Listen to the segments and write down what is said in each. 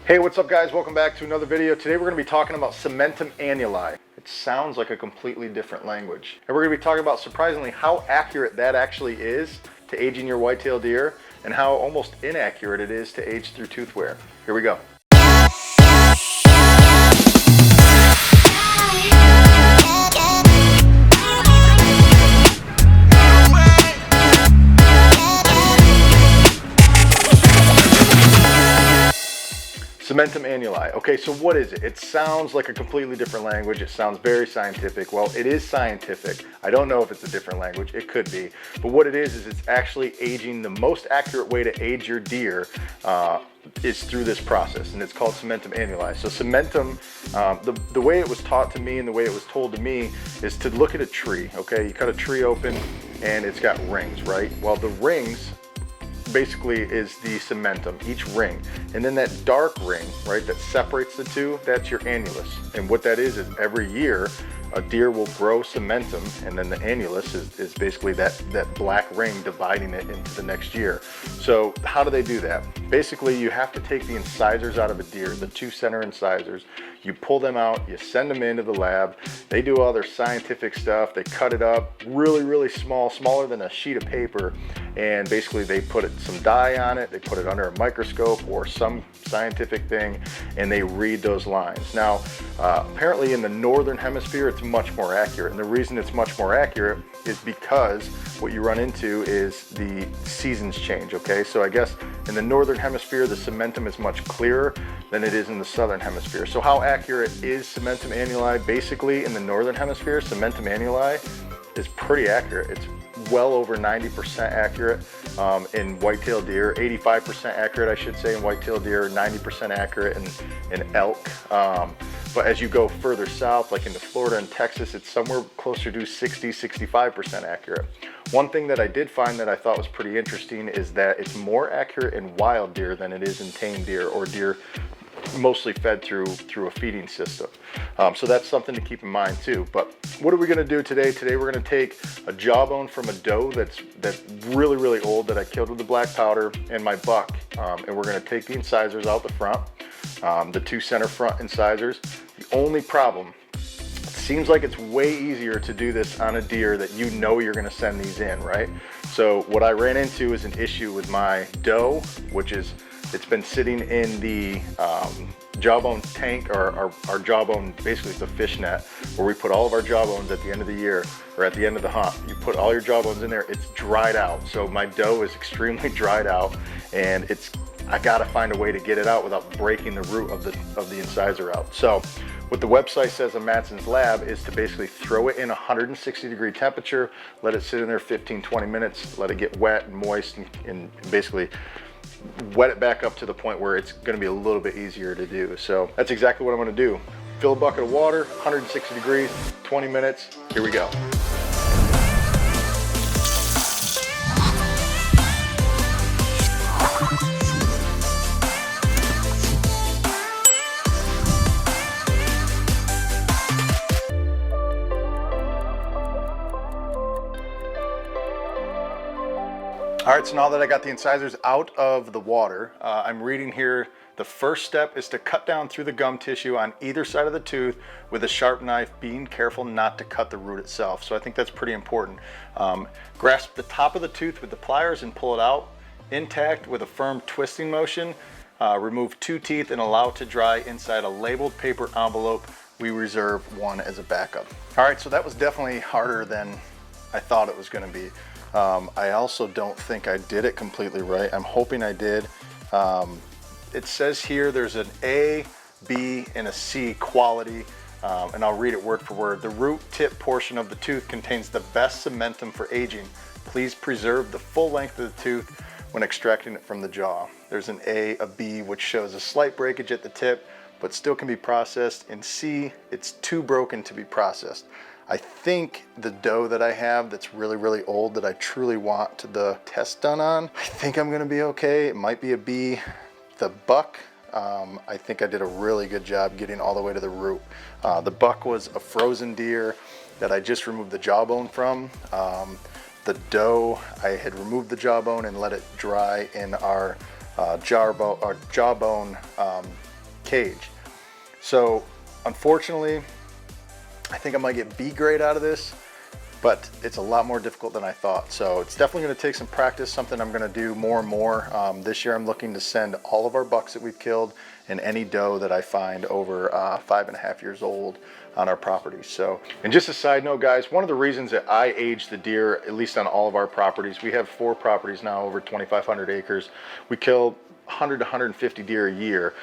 Hey, what's up guys? Welcome back to another video. Today we're going to be talking about Cementum Annuli. It sounds like a completely different language. And we're going to be talking about surprisingly how accurate that actually is to aging your whitetail deer and how almost inaccurate it is to age through tooth wear. Here we go. Cementum Annuli. Okay, so what is it? It sounds like a completely different language. It sounds very scientific. Well, it is scientific. I don't know if it's a different language. It could be. But what it is it's actually aging. The most accurate way to age your deer is through this process, and it's called Cementum Annuli. So Cementum, the way it was taught to me and the way it was told to me is to look at a tree, okay? You cut a tree open and it's got rings, right? Well, the rings basically is the cementum, each ring, and then that dark ring, right, that separates the two, that's your annulus. And what that is every year a deer will grow cementum, and then the annulus is basically that black ring dividing it into the next year. So how do they do that? Basically, you have to take the incisors out of a deer, the two center incisors. You pull them out, you send them into the lab. They do all their scientific stuff. They cut it up really, really small, smaller than a sheet of paper. And basically they put some dye on it. They put it under a microscope or some scientific thing, and they read those lines. Now, apparently in the northern hemisphere, it's much more accurate. And the reason it's much more accurate is because what you run into is the seasons change, okay? So I guess in the northern hemisphere, the cementum is much clearer than it is in the southern hemisphere. So how accurate is Cementum Annuli? Basically, in the northern hemisphere, Cementum Annuli is pretty accurate. It's well over 90% accurate in whitetail deer, 85% accurate, I should say, in whitetail deer, 90% accurate in elk. But as you go further south, like into Florida and Texas, it's somewhere closer to 60-65% accurate. One thing that I did find that I thought was pretty interesting is that it's more accurate in wild deer than it is in tame deer or deer mostly fed through a feeding system. So that's something to keep in mind too. But what are we going to do today? Today we're going to take a jawbone from a doe that's really, really old that I killed with the black powder and my buck, and we're going to take the incisors out the front, the two center front incisors. The only problem, it seems like it's way easier to do this on a deer that you know you're going to send these in, right? So what I ran into is an issue with my doe, which is it's been sitting in the jawbone tank, or our jawbone, basically it's a fish net where we put all of our jawbones at the end of the year or at the end of the hunt. You put all your jawbones in there, it's dried out. So my doe is extremely dried out, and I gotta find a way to get it out without breaking the root of the incisor out. So what the website says on Matson's lab is to basically throw it in 160-degree temperature, let it sit in there 15-20 minutes, let it get wet and moist, and basically wet it back up to the point where it's going to be a little bit easier to do. So that's exactly what I'm going to do. Fill a bucket of water, 160 degrees, 20 minutes. Here we go. All right, so now that I got the incisors out of the water, I'm reading here, the first step is to cut down through the gum tissue on either side of the tooth with a sharp knife, being careful not to cut the root itself. So I think that's pretty important. Grasp the top of the tooth with the pliers and pull it out intact with a firm twisting motion. Remove 2 teeth and allow it to dry inside a labeled paper envelope. We reserve one as a backup. All right, so that was definitely harder than I thought it was going to be. I also don't think I did it completely right. I'm hoping I did. It says here there's an A, B, and a C quality, and I'll read it word for word. The root tip portion of the tooth contains the best cementum for aging. Please preserve the full length of the tooth when extracting it from the jaw. There's an A, a B, which shows a slight breakage at the tip, but still can be processed. And C, it's too broken to be processed. I think the doe that I have that's really, really old that I truly want the test done on, I think I'm gonna be okay. It might be a B. The buck, I think I did a really good job getting all the way to the root. The buck was a frozen deer that I just removed the jawbone from. The doe, I had removed the jawbone and let it dry in our jawbone cage. So unfortunately, I think I might get B grade out of this, but it's a lot more difficult than I thought. So it's definitely gonna take some practice, something I'm gonna do more and more. This year I'm looking to send all of our bucks that we've killed and any doe that I find over 5.5 years old on our properties. So, and just a side note, guys, one of the reasons that I age the deer, at least on all of our properties, we have 4 properties now, over 2,500 acres. We kill 100 to 150 deer a year.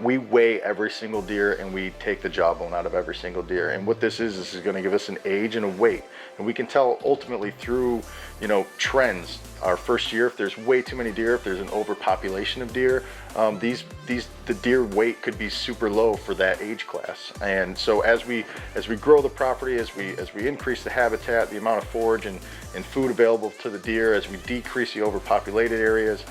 We weigh every single deer and we take the jawbone out of every single deer. And what this is going to give us an age and a weight. And we can tell ultimately through, you know, trends. Our first year, if there's way too many deer, if there's an overpopulation of deer, the deer weight could be super low for that age class. And so as we grow the property, as we increase the habitat, the amount of forage and food available to the deer, as we decrease the overpopulated areas,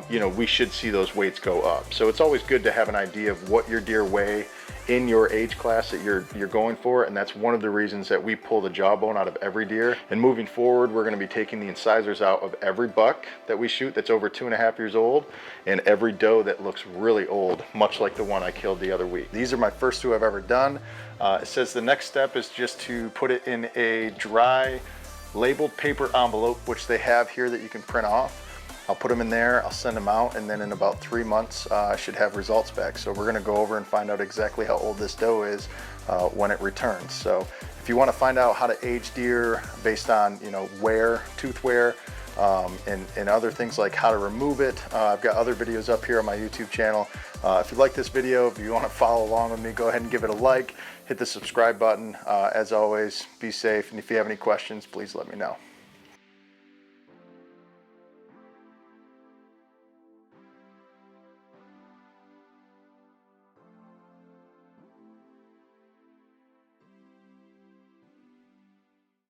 you know, we should see those weights go up. So it's always good to have an idea of what your deer weigh in your age class that you're going for, and that's one of the reasons that we pull the jawbone out of every deer. And moving forward, we're going to be taking the incisors out of every buck that we shoot that's over 2.5 years old, and every doe that looks really old, much like the one I killed the other week. These are my first 2 I've ever done. It says the next step is just to put it in a dry labeled paper envelope, which they have here that you can print off. I'll put them in there, I'll send them out, and then in about 3 months, I should have results back. So we're gonna go over and find out exactly how old this doe is when it returns. So if you wanna find out how to age deer based on, you know, wear, tooth wear, and other things like how to remove it, I've got other videos up here on my YouTube channel. If you like this video, if you wanna follow along with me, go ahead and give it a like, hit the subscribe button. As always, be safe, and if you have any questions, please let me know.